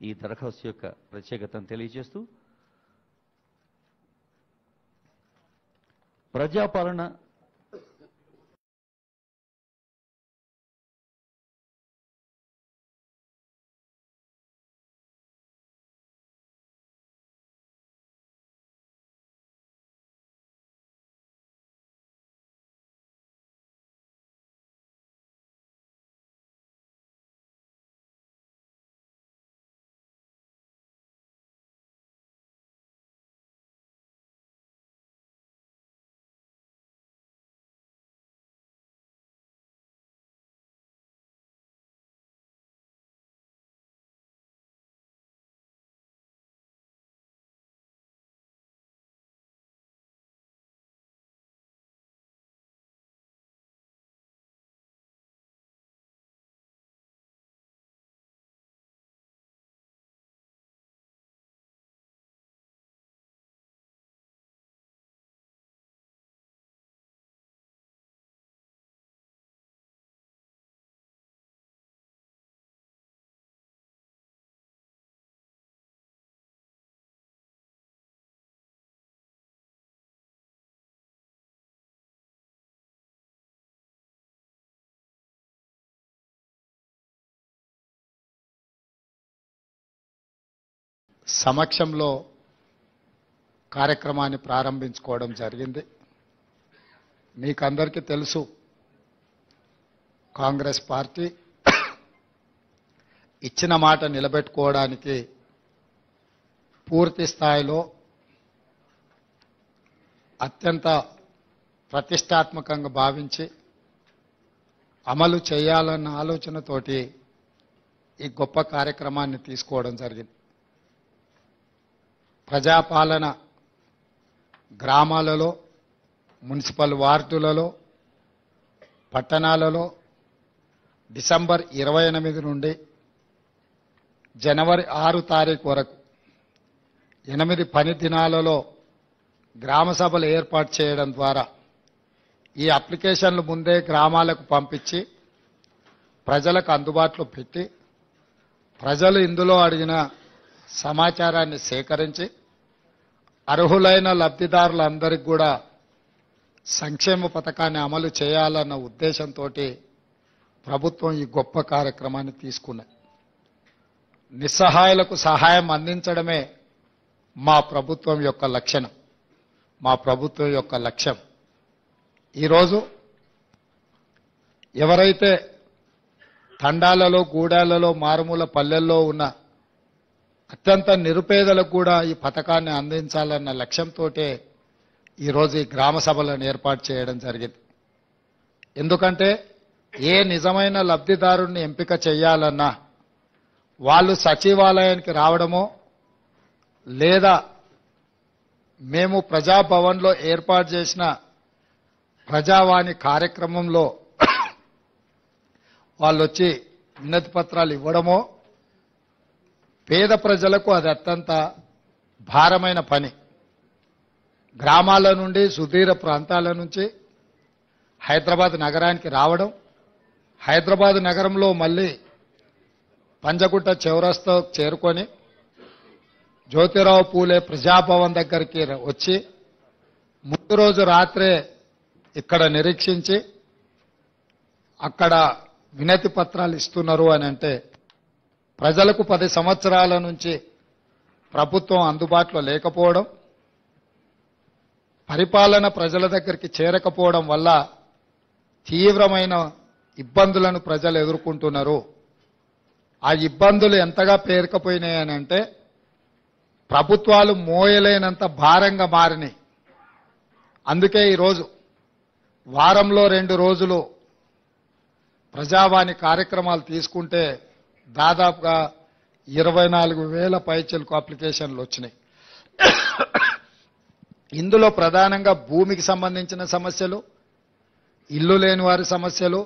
ఈ దరఖాస్తు యొక్క ప్రత్యేకతను తెలియజేస్తూ ప్రజాపాలన సమక్షంలో కార్యక్రమాన్ని ప్రారంభించుకోవడం జరిగింది. మీకందరికీ తెలుసు, కాంగ్రెస్ పార్టీ ఇచ్చిన మాట నిలబెట్టుకోవడానికి పూర్తి స్థాయిలో అత్యంత ప్రతిష్టాత్మకంగా భావించి అమలు చేయాలన్న ఆలోచనతోటి ఈ గొప్ప కార్యక్రమాన్ని తీసుకోవడం జరిగింది. ప్రజాపాలన గ్రామాలలో, మున్సిపల్ వార్డులలో, పట్టణాలలో డిసెంబర్ 28 నుండి జనవరి 6 తారీఖు వరకు 8 పని దినాలలో గ్రామ సభలు ఏర్పాటు చేయడం ద్వారా ఈ అప్లికేషన్లు ముందే గ్రామాలకు పంపించి ప్రజలకు అందుబాటులో పెట్టి ప్రజలు ఇందులో అడిగిన సమాచారాన్ని సేకరించి అర్హులైన లబ్ధిదారులందరికీ కూడా సంక్షేమ పథకాన్ని అమలు చేయాలన్న ఉద్దేశంతో ప్రభుత్వం ఈ గొప్ప కార్యక్రమాన్ని తీసుకున్నది. నిస్సహాయులకు సహాయం అందించడమే మా ప్రభుత్వం యొక్క లక్షణం, మా ప్రభుత్వం యొక్క లక్ష్యం. ఈరోజు ఎవరైతే తండాలలో, గూడాలలో, మారుమూల పల్లెల్లో ఉన్న అత్యంత నిరుపేదలకు కూడా ఈ పథకాన్ని అందించాలన్న లక్ష్యంతో ఈరోజు ఈ గ్రామ సభలను ఏర్పాటు చేయడం జరిగింది. ఎందుకంటే ఏ నిజమైన లబ్ధిదారుణ్ణి ఎంపిక చేయాలన్నా వాళ్ళు సచివాలయానికి రావడమో లేదా మేము ప్రజాభవన్లో ఏర్పాటు చేసిన ప్రజావాణి కార్యక్రమంలో వాళ్ళు వచ్చి వినతి పత్రాలు ఇవ్వడమో, పేద ప్రజలకు అది అత్యంత భారమైన పని. గ్రామాల నుండి, సుదూర ప్రాంతాల నుంచి హైదరాబాద్ నగరానికి రావడం, హైదరాబాద్ నగరంలో మళ్ళీ పంజగుట్ట చౌరస్తా చేరుకొని జ్యోతిరావు పూలే ప్రజాభవన్ దగ్గరికి వచ్చి ముందు రోజు రాత్రే ఇక్కడ నిరీక్షించి అక్కడ వినతి పత్రాలు ఇస్తున్నారు అని అంటే ప్రజలకు 10 సంవత్సరాల నుంచి ప్రభుత్వం అందుబాటులో లేకపోవడం, పరిపాలన ప్రజల దగ్గరికి చేరకపోవడం వల్ల తీవ్రమైన ఇబ్బందులను ప్రజలు ఎదుర్కొంటున్నారు. ఆ ఇబ్బందులు ఎంతగా పేరుకుపోయినాయని అంటే ప్రభుత్వాలు మోయలేనంత భారంగా మారినాయి. అందుకే ఈరోజు వారంలో 2 రోజులు ప్రజావాణి కార్యక్రమాలు తీసుకుంటే దాదాపుగా 24,000 పైచిలకు అప్లికేషన్లు వచ్చినాయి. ఇందులో ప్రధానంగా భూమికి సంబంధించిన సమస్యలు, ఇల్లు లేని వారి సమస్యలు,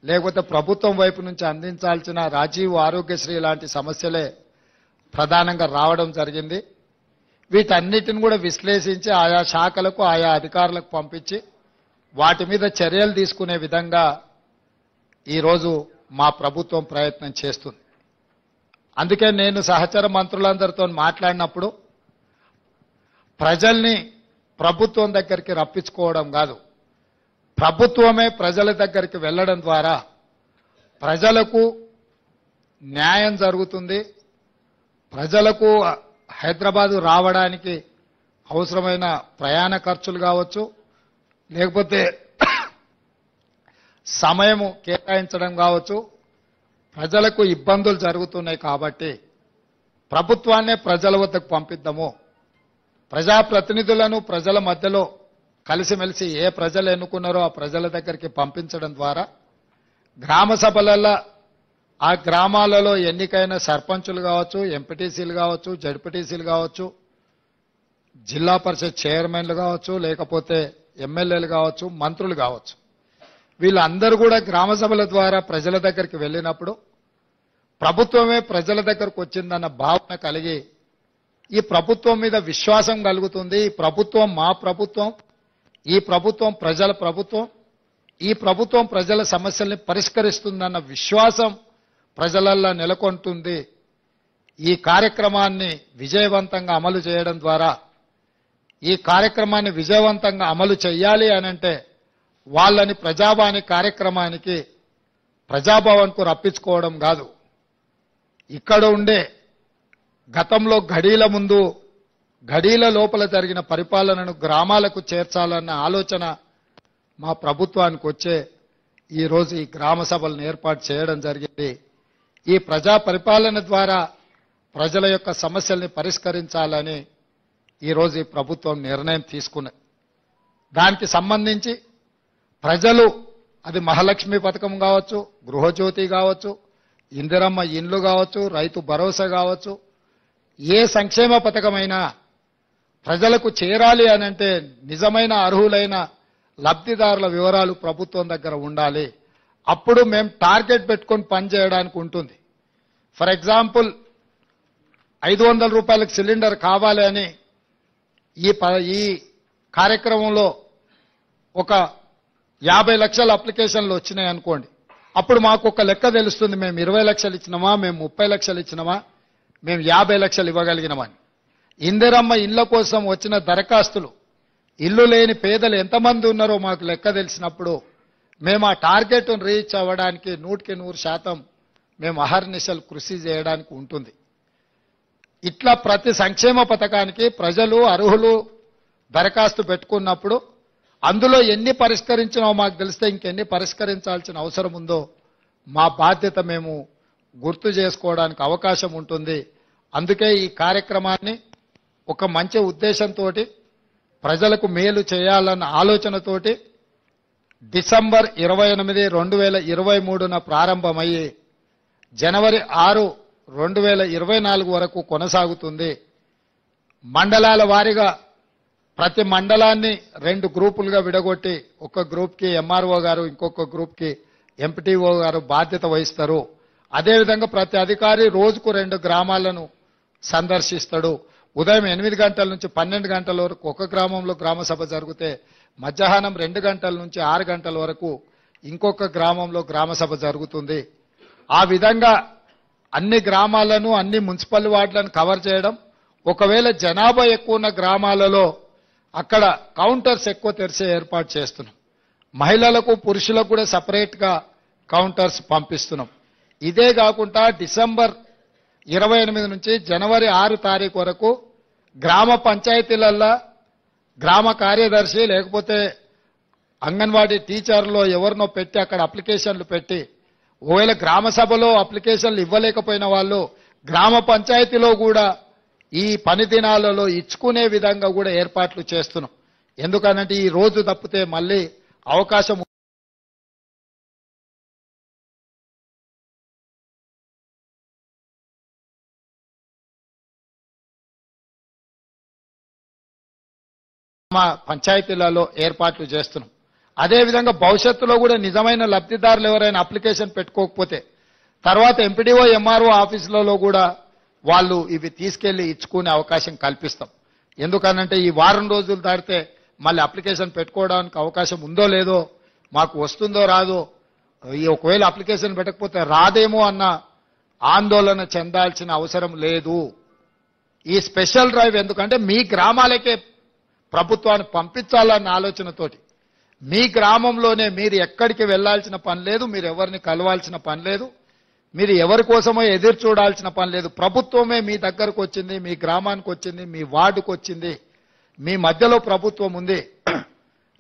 లేకపోతే ప్రభుత్వం వైపు నుంచి అందించాల్సిన రాజీవ్ ఆరోగ్యశ్రీ లాంటి సమస్యలే ప్రధానంగా రావడం జరిగింది. వీటన్నిటిని కూడా విశ్లేషించి ఆయా శాఖలకు, ఆయా అధికారులకు పంపించి వాటి మీద చర్యలు తీసుకునే విధంగా ఈరోజు మా ప్రభుత్వం ప్రయత్నం చేస్తుంది. అందుకే నేను సహచర మంత్రులందరితో మాట్లాడినప్పుడు ప్రజల్ని ప్రభుత్వం దగ్గరికి రప్పించుకోవడం కాదు, ప్రభుత్వమే ప్రజల దగ్గరికి వెళ్ళడం ద్వారా ప్రజలకు న్యాయం జరుగుతుంది. ప్రజలకు హైదరాబాదు రావడానికి అవసరమైన ప్రయాణ ఖర్చులు కావచ్చు, లేకపోతే సమయము కేటాయించడం కావచ్చు, ప్రజలకు ఇబ్బందులు జరుగుతున్నాయి. కాబట్టి ప్రభుత్వాన్నే ప్రజల వద్దకు పంపిద్దాము. ప్రజాప్రతినిధులను ప్రజల మధ్యలో కలిసిమెలిసి ఏ ప్రజలు ఎన్నుకున్నారో ఆ ప్రజల దగ్గరికి పంపించడం ద్వారా గ్రామ సభలలో ఆ గ్రామాలలో ఎన్నికైన సర్పంచులు కావచ్చు, ఎంపీటీసీలు కావచ్చు, జడ్పీటీసీలు కావచ్చు, జిల్లా పరిషత్ చైర్మన్లు కావచ్చు, లేకపోతే ఎమ్మెల్యేలు కావచ్చు, మంత్రులు కావచ్చు, వీళ్ళందరూ కూడా గ్రామ సభల ద్వారా ప్రజల దగ్గరికి వెళ్ళినప్పుడు ప్రభుత్వమే ప్రజల దగ్గరకు వచ్చిందన్న భావన కలిగి ఈ ప్రభుత్వం మీద విశ్వాసం కలుగుతుంది. ఈ ప్రభుత్వం మా ప్రభుత్వం, ఈ ప్రభుత్వం ప్రజల ప్రభుత్వం, ఈ ప్రభుత్వం ప్రజల సమస్యల్ని పరిష్కరిస్తుందన్న విశ్వాసం ప్రజలల్లో నెలకొంటుంది. ఈ కార్యక్రమాన్ని విజయవంతంగా అమలు చేయడం ద్వారా, ఈ కార్యక్రమాన్ని విజయవంతంగా అమలు చేయాలి అనంటే వాళ్ళని ప్రజావాణి కార్యక్రమానికి ప్రజాభవన్కు రప్పించుకోవడం కాదు, ఇక్కడ ఉండే గతంలో ఘడీల ముందు ఘడీల లోపల జరిగిన పరిపాలనను గ్రామాలకు చేర్చాలన్న ఆలోచన మా ప్రభుత్వానికి వచ్చే ఈరోజు ఈ గ్రామ సభలను ఏర్పాటు చేయడం జరిగింది. ఈ ప్రజా పరిపాలన ద్వారా ప్రజల యొక్క సమస్యల్ని పరిష్కరించాలని ఈరోజు ఈ ప్రభుత్వం నిర్ణయం తీసుకున్నది. దానికి సంబంధించి ప్రజలు అది మహాలక్ష్మి పథకం కావచ్చు, గృహజ్యోతి కావచ్చు, ఇందిరమ్మ ఇండ్లు కావచ్చు, రైతు భరోసా కావచ్చు, ఏ సంక్షేమ పథకమైనా ప్రజలకు చేరాలి అనంటే నిజమైన అర్హులైన లబ్ధిదారుల వివరాలు ప్రభుత్వం దగ్గర ఉండాలి. అప్పుడు మేము టార్గెట్ పెట్టుకొని పనిచేయడానికి ఉంటుంది. ఫర్ ఎగ్జాంపుల్ 500 రూపాయలకు సిలిండర్ కావాలి అని ఈ కార్యక్రమంలో ఒక 50 లక్షల అప్లికేషన్లు వచ్చినాయి అనుకోండి. అప్పుడు మాకు ఒక లెక్క తెలుస్తుంది, మేము 20 లక్షలు ఇచ్చినామా, మేము 30 లక్షలు ఇచ్చినామా, మేము 50 లక్షలు ఇవ్వగలిగినామని. ఇందిరమ్మ ఇళ్ల కోసం వచ్చిన దరఖాస్తులు, ఇల్లు లేని పేదలు ఎంతమంది ఉన్నారో మాకు లెక్క తెలిసినప్పుడు మేము ఆ టార్గెట్ను రీచ్ అవ్వడానికి 100% మేము అహర్నిశలు కృషి చేయడానికి ఉంటుంది. ఇట్లా ప్రతి సంక్షేమ పథకానికి ప్రజలు అర్హులు దరఖాస్తు పెట్టుకున్నప్పుడు అందులో ఎన్ని పరిష్కరించినో మాకు తెలిస్తే ఇంకెన్ని పరిష్కరించాల్సిన అవసరం ఉందో మా బాధ్యత మేము గుర్తు చేసుకోవడానికి అవకాశం ఉంటుంది. అందుకే ఈ కార్యక్రమాన్ని ఒక మంచి ఉద్దేశంతో ప్రజలకు మేలు చేయాలన్న ఆలోచనతోటి డిసెంబర్ 28, 2023న ప్రారంభమయ్యి జనవరి 6, 2024 వరకు కొనసాగుతుంది. మండలాల వారీగా ప్రతి మండలాన్ని 2 గ్రూపులుగా విడగొట్టి ఒక గ్రూప్కి ఎంఆర్ఓ గారు, ఇంకొక గ్రూప్కి ఎంపీటీఓ గారు బాధ్యత వహిస్తారు. అదేవిధంగా ప్రతి అధికారి రోజుకు 2 గ్రామాలను సందర్శిస్తాడు. ఉదయం 8 గంటల నుంచి 12 గంటల వరకు ఒక గ్రామంలో గ్రామ సభ జరిగితే మధ్యాహ్నం 2 గంటల నుంచి 6 గంటల వరకు ఇంకొక గ్రామంలో గ్రామ సభ జరుగుతుంది. ఆ విధంగా అన్ని గ్రామాలను, అన్ని మున్సిపల్ వార్డులను కవర్ చేయడం. ఒకవేళ జనాభా ఎక్కువ ఉన్న గ్రామాలలో అక్కడ కౌంటర్స్ ఎక్కువ తెరిచే ఏర్పాటు చేస్తున్నాం. మహిళలకు, పురుషులకు కూడా సపరేట్గా కౌంటర్స్ పంపిస్తున్నాం. ఇదే కాకుండా డిసెంబర్ 28 నుంచి జనవరి 6 తారీఖు వరకు గ్రామ పంచాయతీలల్లో గ్రామ కార్యదర్శి లేకపోతే అంగన్వాడీ టీచర్లో ఎవరినో పెట్టి అక్కడ అప్లికేషన్లు పెట్టి, ఒకవేళ గ్రామ సభలో అప్లికేషన్లు ఇవ్వలేకపోయిన వాళ్ళు గ్రామ పంచాయతీలో కూడా ఈ పని దినాలలో ఇచ్చుకునే విధంగా కూడా ఏర్పాట్లు చేస్తున్నాం. ఎందుకనంటే ఈ రోజు తప్పితే మళ్ళీ అవకాశం పంచాయతీలలో ఏర్పాట్లు చేస్తున్నాం. అదేవిధంగా భవిష్యత్తులో కూడా నిజమైన లబ్ధిదారులు ఎవరైనా అప్లికేషన్ పెట్టుకోకపోతే తర్వాత ఎంపీడీఓ ఎంఆర్ఓ ఆఫీసులలో కూడా వాళ్ళు ఇవి తీసుకెళ్లి ఇచ్చుకునే అవకాశం కల్పిస్తాం. ఎందుకనంటే ఈ వారం రోజులు దాటితే మళ్ళీ అప్లికేషన్ పెట్టుకోవడానికి అవకాశం ఉందో లేదో, మాకు వస్తుందో రాదో, ఈ ఒకవేళ అప్లికేషన్ పెట్టకపోతే రాదేమో అన్న ఆందోళన చెందాల్సిన అవసరం లేదు. ఈ స్పెషల్ డ్రైవ్ ఎందుకంటే మీ గ్రామాలకే ప్రభుత్వాన్ని పంపించాలన్న ఆలోచనతోటి, మీ గ్రామంలోనే మీరు ఎక్కడికి వెళ్లాల్సిన పని లేదు, మీరు ఎవరిని కలవాల్సిన పని లేదు, మీరు ఎవరి కోసమో ఎదురు చూడాల్సిన పని లేదు. ప్రభుత్వమే మీ దగ్గరకు వచ్చింది, మీ గ్రామానికి వచ్చింది, మీ వార్డుకు వచ్చింది, మీ మధ్యలో ప్రభుత్వం ఉంది.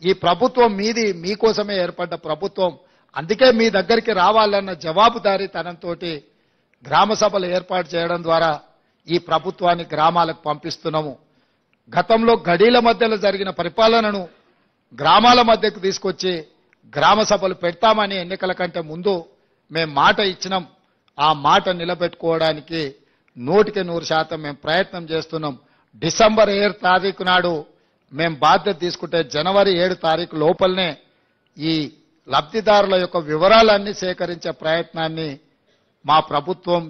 ఈ ప్రభుత్వం మీది, మీకోసమే ఏర్పడ్డ ప్రభుత్వం. అందుకే మీ దగ్గరికి రావాలన్న జవాబుదారీతనంతో గ్రామ సభలు ఏర్పాటు చేయడం ద్వారా ఈ ప్రభుత్వాన్ని గ్రామాలకు పంపిస్తున్నాము. గతంలో గడీల మధ్యలో జరిగిన పరిపాలనను గ్రామాల మధ్యకు తీసుకొచ్చి గ్రామ సభలు పెడతామని ఎన్నికల కంటే ముందు మేము మాట ఇచ్చినాం. ఆ మాట నిలబెట్టుకోవడానికి 100% మేము ప్రయత్నం చేస్తున్నాం. డిసెంబర్ 7 తారీఖు నాడు మేము బాధ్యత తీసుకుంటే జనవరి 7 తారీఖు లోపలనే ఈ లబ్ధిదారుల యొక్క వివరాలన్నీ సేకరించే ప్రయత్నాన్ని మా ప్రభుత్వం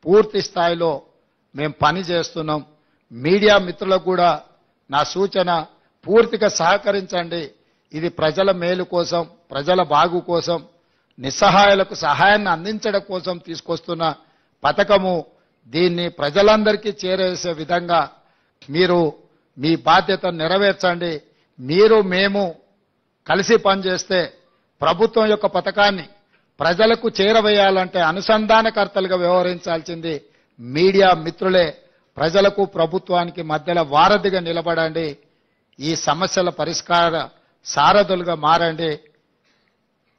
పూర్తి స్థాయిలో మేము పని చేస్తున్నాం. మీడియా మిత్రులకు కూడా నా సూచన, పూర్తిగా సహకరించండి. ఇది ప్రజల మేలు కోసం, ప్రజల బాగు కోసం, నిస్సహాయులకు సహాయాన్ని అందించడం కోసం తీసుకొస్తున్న పథకము. దీన్ని ప్రజలందరికీ చేరేసే విధంగా మీరు మీ బాధ్యతను నెరవేర్చండి. మీరు మేము కలిసి పనిచేస్తే ప్రభుత్వం యొక్క పథకాన్ని ప్రజలకు చేరవేయాలంటే అనుసంధానకర్తలుగా వ్యవహరించాల్సింది మీడియా మిత్రులే. ప్రజలకు ప్రభుత్వానికి మధ్యలో వారధిగా నిలబడండి. ఈ సమస్యల పరిష్కార సారథులుగా మారండి.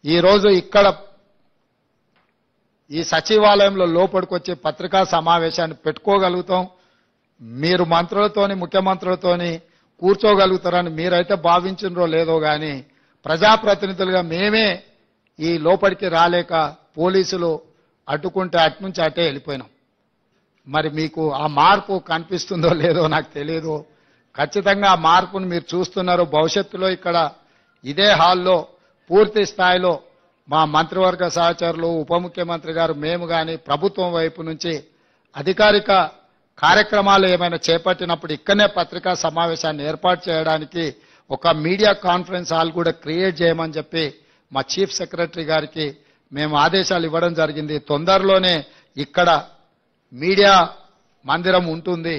ఈరోజు ఇక్కడ ఈ సచివాలయంలో లోపలికొచ్చి పత్రికా సమావేశాన్ని పెట్టుకోగలుగుతాం. మీరు మంత్రులతోని, ముఖ్యమంత్రులతోని కూర్చోగలుగుతారని మీరైతే భావించినరో లేదో కానీ ప్రజాప్రతినిధులుగా మేమే ఈ లోపలికి రాలేక పోలీసులు అడ్డుకుంటే అట్నుంచి అటే వెళ్ళిపోయినాం. మరి మీకు ఆ మార్పు కనిపిస్తుందో లేదో నాకు తెలియదు. ఖచ్చితంగా ఆ మార్పును మీరు చూస్తున్నారు. భవిష్యత్తులో ఇక్కడ ఇదే హాల్లో పూర్తి స్థాయిలో మా మంత్రివర్గ సహచరులు, ఉప ముఖ్యమంత్రి గారు, మేము కానీ ప్రభుత్వం వైపు నుంచి అధికారిక కార్యక్రమాలు ఏమైనా చేపట్టినప్పుడు ఇక్కడనే పత్రికా సమావేశాన్ని ఏర్పాటు చేయడానికి ఒక మీడియా కాన్ఫరెన్స్ హాల్ కూడా క్రియేట్ చేయమని చెప్పి మా చీఫ్ సెక్రటరీ గారికి మేము ఆదేశాలు ఇవ్వడం జరిగింది. తొందరలోనే ఇక్కడ మీడియా మందిరం ఉంటుంది.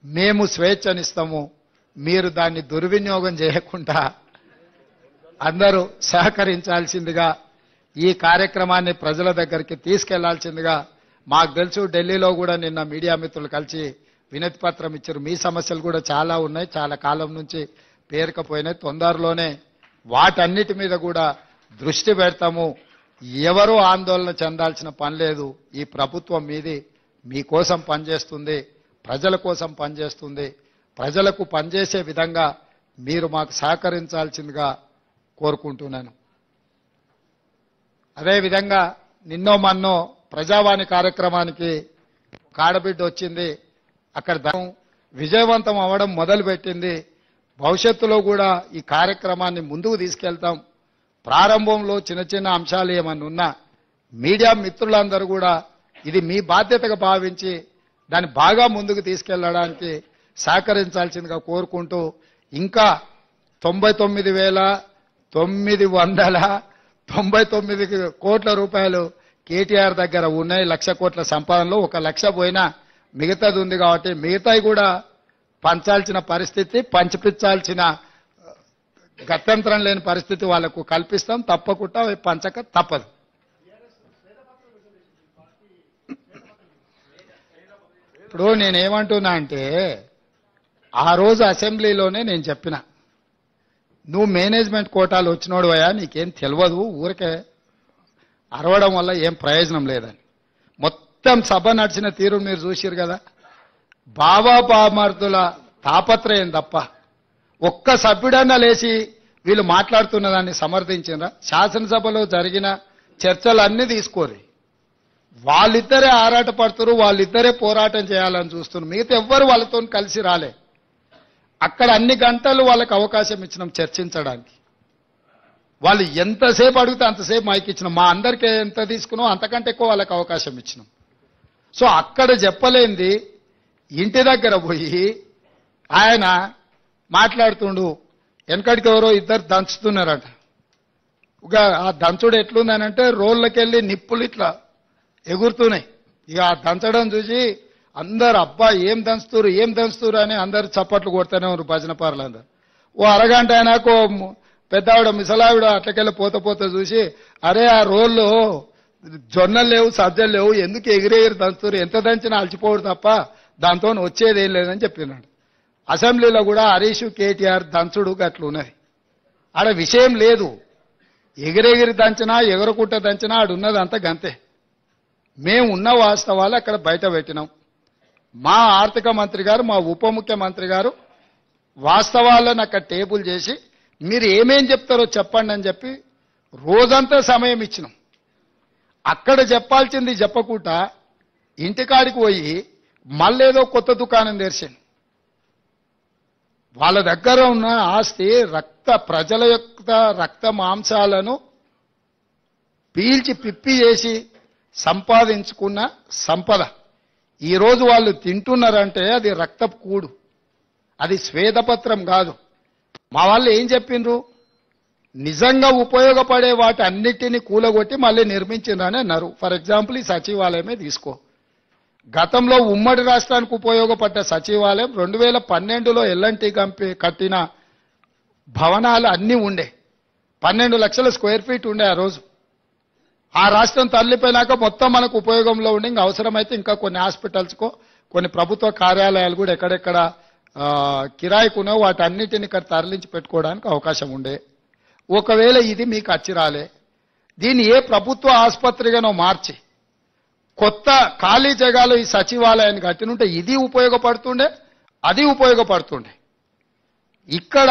మేము స్వేచ్ఛనిస్తాము. మీరు దాన్ని దుర్వినియోగం చేయకుండా అందరూ సహకరించాల్సిందిగా, ఈ కార్యక్రమాన్ని ప్రజల దగ్గరికి తీసుకెళ్లాల్సిందిగా. మాకు తెలుసు ఢిల్లీలో కూడా నిన్న మీడియా మిత్రులు కలిసి వినతి పత్రం ఇచ్చారు. మీ సమస్యలు కూడా చాలా ఉన్నాయి, చాలా కాలం నుంచి పేరుకపోయినాయి. తొందరలోనే వాటన్నిటి మీద కూడా దృష్టి పెడతాము. ఎవరూ ఆందోళన చెందాల్సిన పని లేదు. ఈ ప్రభుత్వం మీది, మీకోసం పనిచేస్తుంది, ప్రజల కోసం పనిచేస్తుంది. ప్రజలకు పనిచేసే విధంగా మీరు మాకు సహకరించాల్సిందిగా కోరుకుంటున్నాను. అదేవిధంగా నిన్నో మన్నో ప్రజావాణి కార్యక్రమానికి కాడబిడ్డ వచ్చింది. అక్కడ విజయవంతం అవ్వడం మొదలుపెట్టింది. భవిష్యత్తులో కూడా ఈ కార్యక్రమాన్ని ముందుకు తీసుకెళ్తాం. ప్రారంభంలో చిన్న చిన్న అంశాలు ఏమన్నా ఉన్నా మీడియా మిత్రులందరూ కూడా ఇది మీ బాధ్యతగా భావించి దాన్ని బాగా ముందుకు తీసుకెళ్లడానికి సహకరించాల్సిందిగా కోరుకుంటూ, ఇంకా 99,999 కోట్ల రూపాయలు కేటీఆర్ దగ్గర ఉన్నాయి. 1,00,000 కోట్ల సంపాదనలో 1,00,000 పోయినా మిగతాది ఉంది కాబట్టి మిగతాయి కూడా పంచాల్సిన పరిస్థితి, పంచిపించాల్సిన గత్యంతరం లేని పరిస్థితి వాళ్లకు కల్పిస్తాం. తప్పకుండా పంచక తప్పదు. ఇప్పుడు నేనేమంటున్నా అంటే, ఆ రోజు అసెంబ్లీలోనే నేను చెప్పిన, నువ్వు మేనేజ్మెంట్ కోటాలు వచ్చినోడువయ్యా, నీకేం తెలియదు, ఊరికే అరవడం వల్ల ఏం ప్రయోజనం లేదని. మొత్తం సభ నడిచిన తీరు మీరు చూసిరు కదా. బాబా బామర్దుల తాపత్రయం తప్ప ఒక్క సభ్యుడన్నా లేచి వీళ్ళు మాట్లాడుతున్న దాన్ని సమర్థించినరా? శాసనసభలో జరిగిన చర్చలన్నీ తీసుకోరు. వాళ్ళిద్దరే ఆరాట పడుతున్నారు, వాళ్ళిద్దరే పోరాటం చేయాలని చూస్తున్నారు. మిగతా ఎవ్వరు వాళ్ళతో కలిసి రాలే. అక్కడ అన్ని గంటలు వాళ్ళకి అవకాశం ఇచ్చినాం చర్చించడానికి. వాళ్ళు ఎంతసేపు అడిగితే అంతసేపు మైక్ ఇచ్చినాం. మా అందరికీ ఎంత తీసుకున్నాం అంతకంటే ఎక్కువ వాళ్ళకి అవకాశం ఇచ్చినాం. సో అక్కడ చెప్పలేంది ఇంటి దగ్గర పోయి ఆయన మాట్లాడుతుండు. వెనకడికి ఎవరో ఇద్దరు దంచుతున్నారట. ఆ దంచుడు ఎట్లుందనంటే రోళ్ళకెళ్ళి నిప్పులు ఇట్లా ఎగురుతున్నాయి. ఇక ఆ దంచడం చూసి అందరు అబ్బా ఏం దంచుతురు అని అందరు చప్పట్లు కొడుతూనే ఉన్నారు భజన పార్లందరూ. ఓ అరగంట అయినాక పెద్దావిడ మిసలావిడ అట్లకెళ్ళి పోత చూసి అరే ఆ రోల్లో జొన్నలు లేవు సజ్జలు లేవు ఎందుకు ఎగిరెగిరి దంచుతురు ఎంత దంచినా అలచిపోడు తప్ప దాంతో వచ్చేది ఏం లేదని చెప్పినాడు. అసెంబ్లీలో కూడా హరీష్ కేటీఆర్ దంచుడు గట్లు ఉన్నది. ఆడ విషయం లేదు, ఎగిరెగిరి దంచినా ఎగరకుట్ట దంచినా ఆడున్నది అంత గంతే. మేము ఉన్న వాస్తవాలు అక్కడ బయట పెట్టినాం. మా ఆర్థిక మంత్రి గారు మా ఉప ముఖ్యమంత్రి గారు వాస్తవాలను అక్కడ టేబుల్ చేసి మీరు ఏమేం చెప్తారో చెప్పండి అని చెప్పి రోజంతా సమయం ఇచ్చినాం. అక్కడ చెప్పాల్సింది చెప్పకుండా ఇంటికాడికి పోయి మళ్ళేదో కొత్త దుకాణం తెరిచాను. వాళ్ళ దగ్గర ఉన్న ఆస్తి ప్రజల యొక్క రక్త మాంసాలను పీల్చి పిప్పి చేసి సంపాదించుకున్న సంపద ఈరోజు వాళ్ళు తింటున్నారంటే అది రక్తపు కూడు, అది శ్వేతపత్రం కాదు. మా వాళ్ళు ఏం చెప్పిండ్రు, నిజంగా ఉపయోగపడే వాటి అన్నిటినీ కూలగొట్టి మళ్ళీ నిర్మించిండ్రని అన్నారు. ఫర్ ఎగ్జాంపుల్ ఈ సచివాలయమే తీసుకో. గతంలో ఉమ్మడి రాష్ట్రానికి ఉపయోగపడ్డ సచివాలయం 2012లో ఎల్ఎన్టీ కంపెనీ కట్టిన భవనాలు అన్నీ ఉండే 12 లక్షల స్క్వేర్ ఫీట్ ఉండే ఆ రోజు. ఆ రాష్ట్రం తరలిపోయినాక మొత్తం మనకు ఉపయోగంలో ఉండి ఇంకా అవసరమైతే ఇంకా కొన్ని హాస్పిటల్స్కో కొన్ని ప్రభుత్వ కార్యాలయాలు కూడా ఎక్కడెక్కడ కిరాయికునో వాటి అన్నిటిని ఇక్కడ తరలించి పెట్టుకోవడానికి అవకాశం ఉండే. ఒకవేళ ఇది మీకు అచ్చిరాలే, దీన్ని ఏ ప్రభుత్వ ఆసుపత్రిగానో మార్చి కొత్త ఖాళీ జగాలో ఈ సచివాలయాన్ని కట్టినుంటే ఇది ఉపయోగపడుతుండే, అది ఉపయోగపడుతుండే. ఇక్కడ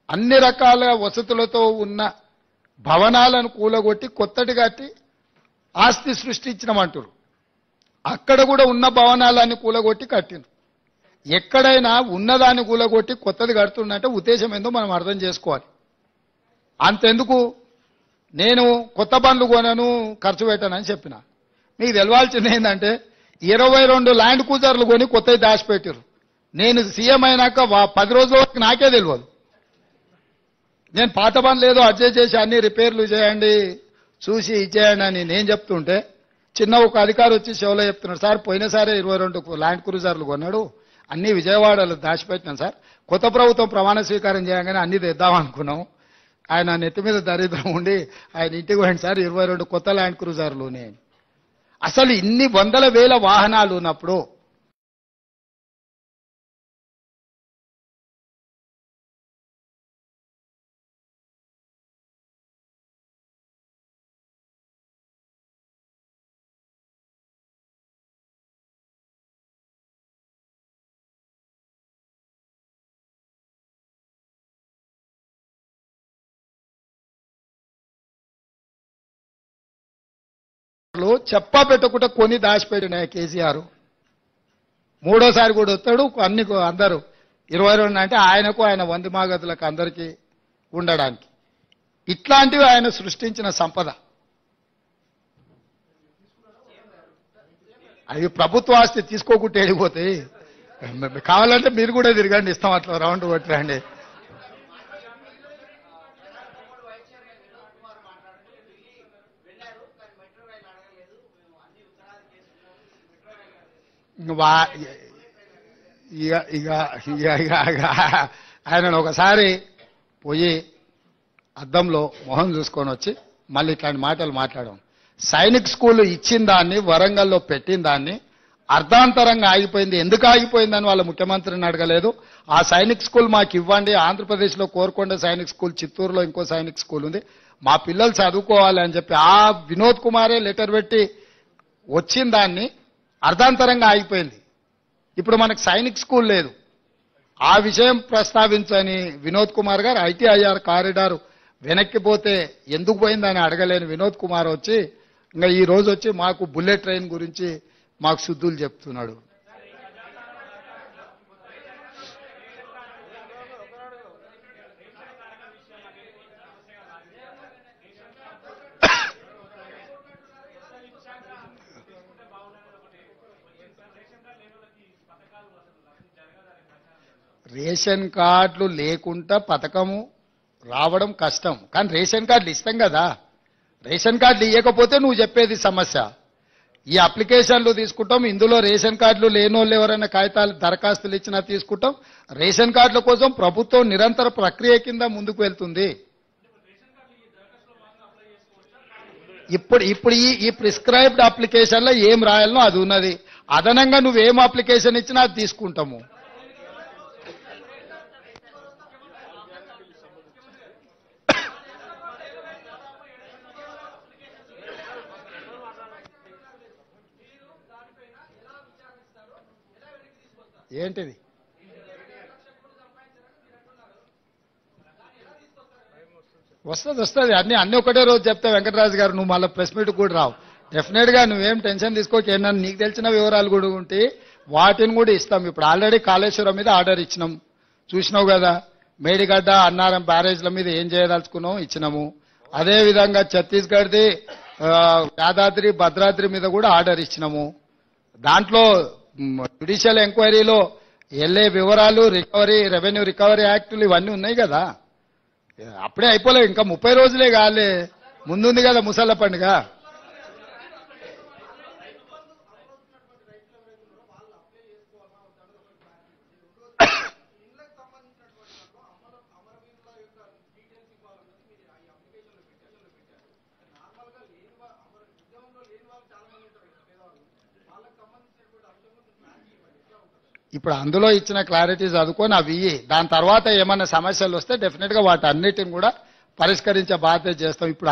అన్ని రకాల వసతులతో ఉన్న భవనాలను కూలగొట్టి కొత్తటి కట్టి ఆస్తి సృష్టించినమంటారు. అక్కడ కూడా ఉన్న భవనాలన్నీ కూలగొట్టి కట్టిను. ఎక్కడైనా ఉన్నదాన్ని కూలగొట్టి కొత్తది కడుతుందంటే ఉద్దేశం ఏందో మనం అర్థం చేసుకోవాలి. అంతెందుకు నేను కొత్త బండ్లు కొనను ఖర్చు పెట్టానని చెప్పిన. మీకు తెలవాల్సింది ఏంటంటే 22 ల్యాండ్ క్రూజర్లు కొని కొత్తవి దాచిపెట్టారు. నేను సీఎం అయినాక 10 రోజుల వరకు నాకే తెలియదు. నేను పాత బండ్లు ఏదో అడ్జస్ట్ చేసి అన్ని రిపేర్లు చేయండి చూసి ఇచ్చేయండి అని నేను చెప్తుంటే చిన్న ఒక అధికారి వచ్చి షోలో చెప్తున్నాడు, సార్ పోయినసారి 22 ల్యాండ్ క్రూజర్లు కొన్నాడు, అన్ని విజయవాడలో దాచిపెట్టినాం సార్, కొత్త ప్రభుత్వం ప్రమాణ స్వీకారం చేయగానే అన్ని తెద్దాం అనుకున్నాం. ఆయన నెత్తి మీద దరిద్రం ఉండి ఆయన ఇంటికి పోయింది సార్ 22 కొత్త ల్యాండ్ క్రూజర్లు. నేను అసలు ఇన్ని వందల వేల వాహనాలు ఉన్నప్పుడు చెప్పా పెట్టకుండా కొని దాచిపెట్టిన కేసీఆర్ మూడోసారి కూడా వస్తాడు. అన్ని అందరూ 22 అంటే ఆయనకు ఆయన వంది మాగతులకు అందరికీ ఉండడానికి. ఇట్లాంటివి ఆయన సృష్టించిన సంపద. అది ప్రభుత్వ ఆస్తి తీసుకోకుండా వెళ్ళిపోతే కావాలంటే మీరు కూడా తిరగండి, ఇస్తాం అట్లా రౌండ్ కొట్టిరండి. ఆయనను ఒకసారి పోయి అద్దంలో మొహం చూసుకొని వచ్చి మళ్ళీ ఇట్లాంటి మాటలు మాట్లాడడం. సైనిక్ స్కూల్ ఇచ్చిన దాన్ని వరంగల్లో పెట్టిన దాన్ని అర్ధాంతరంగా ఆగిపోయింది. ఎందుకు ఆగిపోయిందని వాళ్ళ ముఖ్యమంత్రిని అడగలేదు. ఆ సైనిక్ స్కూల్ మాకు ఇవ్వండి, ఆంధ్రప్రదేశ్లో కోరుకొండ సైనిక్ స్కూల్, చిత్తూరులో ఇంకో సైనిక్ స్కూల్ ఉంది, మా పిల్లలు చదువుకోవాలి అని చెప్పి ఆ వినోద్ కుమారే లెటర్ పెట్టి వచ్చిన దాన్ని అర్ధాంతరంగా ఆగిపోయింది. ఇప్పుడు మనకు సైనిక్ స్కూల్ లేదు. ఆ విషయం ప్రస్తావించని వినోద్ కుమార్ గారు ఐటీఐఆర్ కారిడార్ వెనక్కిపోతే ఎందుకు పోయిందని అడగలేని వినోద్ కుమార్ వచ్చి ఇంకా ఈ రోజు వచ్చి మాకు బుల్లెట్ ట్రైన్ గురించి మాకు శుద్ధులు చెప్తున్నాడు. రేషన్ కార్డులు లేకుండా పథకము రావడం కష్టం, కానీ రేషన్ కార్డులు ఇస్తాం కదా. రేషన్ కార్డులు ఇవ్వకపోతే నువ్వు చెప్పేది సమస్య, ఈ అప్లికేషన్లు తీసుకుంటాం, ఇందులో రేషన్ కార్డులు లేనోళ్ళు ఎవరైనా కాగితాలు దరఖాస్తులు ఇచ్చినా తీసుకుంటాం. రేషన్ కార్డుల కోసం ప్రభుత్వం నిరంతర ప్రక్రియ కింద ముందుకు వెళ్తుంది. ఇప్పుడు ఈ ప్రిస్క్రైబ్డ్ అప్లికేషన్లో ఏం రాయాలనో అది ఉన్నది. అదనంగా నువ్వేం అప్లికేషన్ ఇచ్చినా అది తీసుకుంటాము. ఏంటిది? వస్తుంది అన్ని ఒకటే రోజు చెప్తా వెంకటరాజు గారు. నువ్వు మళ్ళీ ప్రెస్ మీట్ కూడా రావు. డెఫినెట్ గా నువ్వేం టెన్షన్ తీసుకోవచ్చు. ఏంటన్నా నీకు తెలిసిన వివరాలు కూడా ఉంటే వాటిని కూడా ఇస్తాం. ఇప్పుడు ఆల్రెడీ కాళేశ్వరం మీద ఆర్డర్ ఇచ్చినాం, చూసినావు కదా. మేడిగడ్డ అన్నారం బ్యారేజ్ల మీద ఏం చేయదలుచుకున్నాం ఇచ్చినాము. అదే విధంగా ఛత్తీస్గఢ్ది యాదాద్రి భద్రాద్రి మీద కూడా ఆర్డర్ ఇచ్చినాము. దాంట్లో జ్యుడిషియల్ ఎంక్వైరీలో వెళ్ళే వివరాలు, రికవరీ, రెవెన్యూ రికవరీ యాక్టులు ఇవన్నీ ఉన్నాయి కదా. అప్పుడే అయిపోలేదు, ఇంకా 30 రోజులే కాలే, ముందుంది కదా ముసళ్ళ పండుగ. ఇప్పుడు అందులో ఇచ్చిన క్లారిటీ చదువుకొని అవి దాని తర్వాత ఏమైనా సమస్యలు వస్తే డెఫినెట్ గా వాటి అన్నిటిని కూడా పరిష్కరించే బాధ్యత చేస్తాం. ఇప్పుడు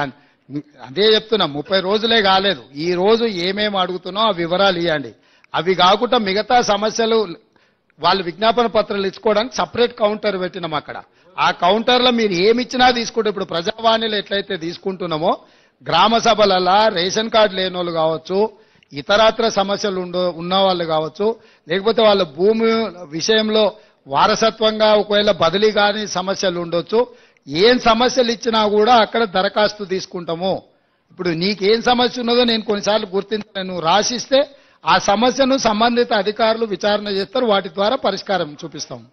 అదే చెప్తున్నా, 30 రోజులే కాలేదు. ఈ రోజు ఏమేమి అడుగుతున్నాం ఆ వివరాలు ఇవ్వండి. అవి కాకుండా మిగతా సమస్యలు వాళ్ళు విజ్ఞాపన పత్రాలు ఇచ్చుకోవడానికి సపరేట్ కౌంటర్ పెట్టినాం అక్కడ. ఆ కౌంటర్లో మీరు ఏమిచ్చినా తీసుకుంటే, ఇప్పుడు ప్రజావాణిలో ఎట్లయితే తీసుకుంటున్నామో గ్రామ సభలలో రేషన్ కార్డు లేని వాళ్ళు కావచ్చు, ఇతరత్ర సమస్యలు ఉన్న వాళ్ళు కావచ్చు, లేకపోతే వాళ్ళ భూమి విషయంలో వారసత్వంగా ఒకవేళ బదిలీ కాని సమస్యలు ఉండొచ్చు. ఏం సమస్యలు ఇచ్చినా కూడా అక్కడ దరఖాస్తు తీసుకుంటాము. ఇప్పుడు నీకేం సమస్య ఉన్నదో నేను కొన్నిసార్లు గుర్తించాను, నువ్వు రాసిస్తే ఆ సమస్యను సంబంధిత అధికారులు విచారణ చేస్తారు, వాటి ద్వారా పరిష్కారం చూపిస్తాం.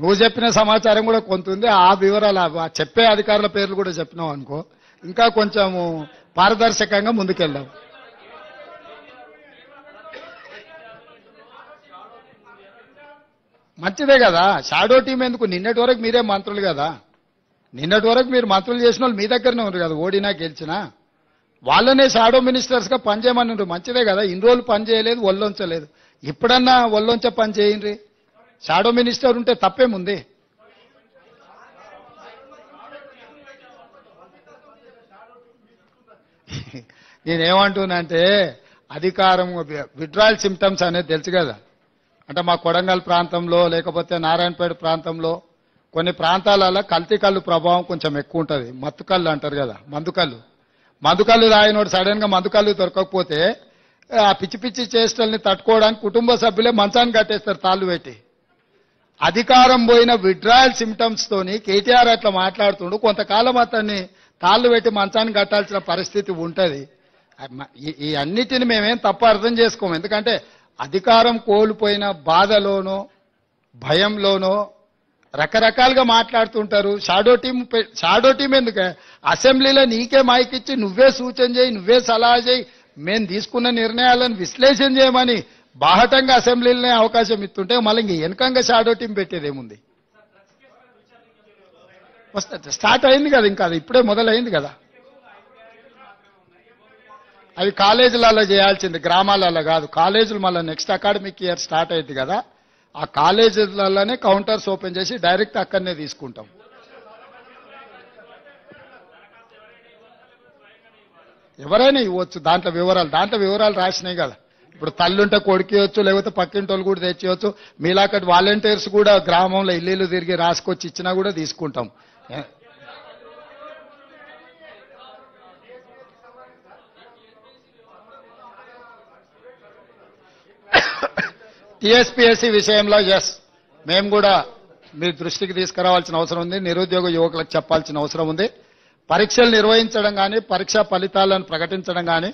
నువ్వు చెప్పిన సమాచారం కూడా కొంత ఉంది. ఆ వివరాలు చెప్పే అధికారుల పేర్లు కూడా చెప్పినావు అనుకో, ఇంకా కొంచెము పారదర్శకంగా ముందుకెళ్దాం. మంచిదే కదా, షాడో టీం ఎందుకు? నిన్నటి వరకు మీరే మంత్రులు కదా, నిన్నటి వరకు మీరు మంత్రులు చేసిన వాళ్ళు మీ దగ్గరనే ఉన్నారు కదా, ఓడినా గెలిచినా. వాళ్ళనే షాడో మినిస్టర్స్ గా పనిచేయమని ఉంటారు. మంచిదే కదా, ఇన్ని రోజులు పని చేయలేదు, ఒళ్ళొంచలేదు. ఇప్పుడన్నా ఒళ్ళొంచే పని చేయండి. షాడో మినిస్టర్ ఉంటే తప్పేముంది? నేనేమంటున్నానంటే అధికారం విడ్రాయల్ సిమ్టమ్స్ అనేది తెలుసు కదా. అంటే మా కొడంగల్ ప్రాంతంలో లేకపోతే నారాయణపేట ప్రాంతంలో కొన్ని ప్రాంతాలలో కల్తీ కళ్ళు ప్రభావం కొంచెం ఎక్కువ ఉంటుంది. మత్తు కళ్ళు అంటారు కదా, మందుకళ్ళు తాగినోడు సడన్ గా మందుకళ్ళు దొరకకపోతే ఆ పిచ్చి పిచ్చి చేష్టల్ని తట్టుకోవడానికి కుటుంబ సభ్యులే మంచాన్ని కట్టేస్తారు తాళ్ళు పెట్టి. అధికారం పోయిన విడ్రాయల్ సిమ్టమ్స్ తోని కేటీఆర్ అట్లా మాట్లాడుతుండు. కొంతకాలం అతన్ని తాళ్ళు పెట్టి మంచాన్ని కట్టాల్సిన పరిస్థితి ఉంటది. ఈ అన్నిటిని మేమేం తప్పు అర్థం చేసుకోము. ఎందుకంటే అధికారం కోల్పోయిన బాధలోనో భయంలోనో రకరకాలుగా మాట్లాడుతుంటారు. షాడో టీం ఎందుకు? అసెంబ్లీలో నీకే మైక్ ఇచ్చి నువ్వే సూచన చేయి, నువ్వే సలహా చేయి, మేము తీసుకున్న నిర్ణయాలను విశ్లేషణ చేయమని బాహటంగా అసెంబ్లీలోనే అవకాశం ఇస్తుంటే మళ్ళీ ఇంక వెనకంగా షాడో టీం పెట్టేదేముంది? స్టార్ట్ అయింది కదా, ఇంకా అది ఇప్పుడే మొదలైంది కదా. అవి కాలేజీలలో చేయాల్సింది, గ్రామాలలో కాదు. కాలేజీలు మళ్ళీ నెక్స్ట్ అకాడమిక్ ఇయర్ స్టార్ట్ అయింది కదా, ఆ కాలేజీలలోనే కౌంటర్స్ ఓపెన్ చేసి డైరెక్ట్ అక్కడనే తీసుకుంటాం. ఎవరైనా ఇవ్వచ్చు, దాంట్లో వివరాలు రాసినాయి కదా. ఇప్పుడు తల్లుంటే కొడుకియొచ్చు, లేకపోతే పక్కింటి వాళ్ళు కూడా తెచ్చియొచ్చు. మీలాకటి వాలంటీర్స్ కూడా గ్రామంలో ఇల్లు తిరిగి రాసుకొచ్చి ఇచ్చినా కూడా తీసుకుంటాం. టీఎస్పీఎస్సీ విషయంలో మేము కూడా మీ దృష్టికి తీసుకురావాల్సిన అవసరం ఉంది, నిరుద్యోగ యువకులకు చెప్పాల్సిన అవసరం ఉంది. పరీక్షలు నిర్వహించడం కానీ పరీక్షా ఫలితాలను ప్రకటించడం కానీ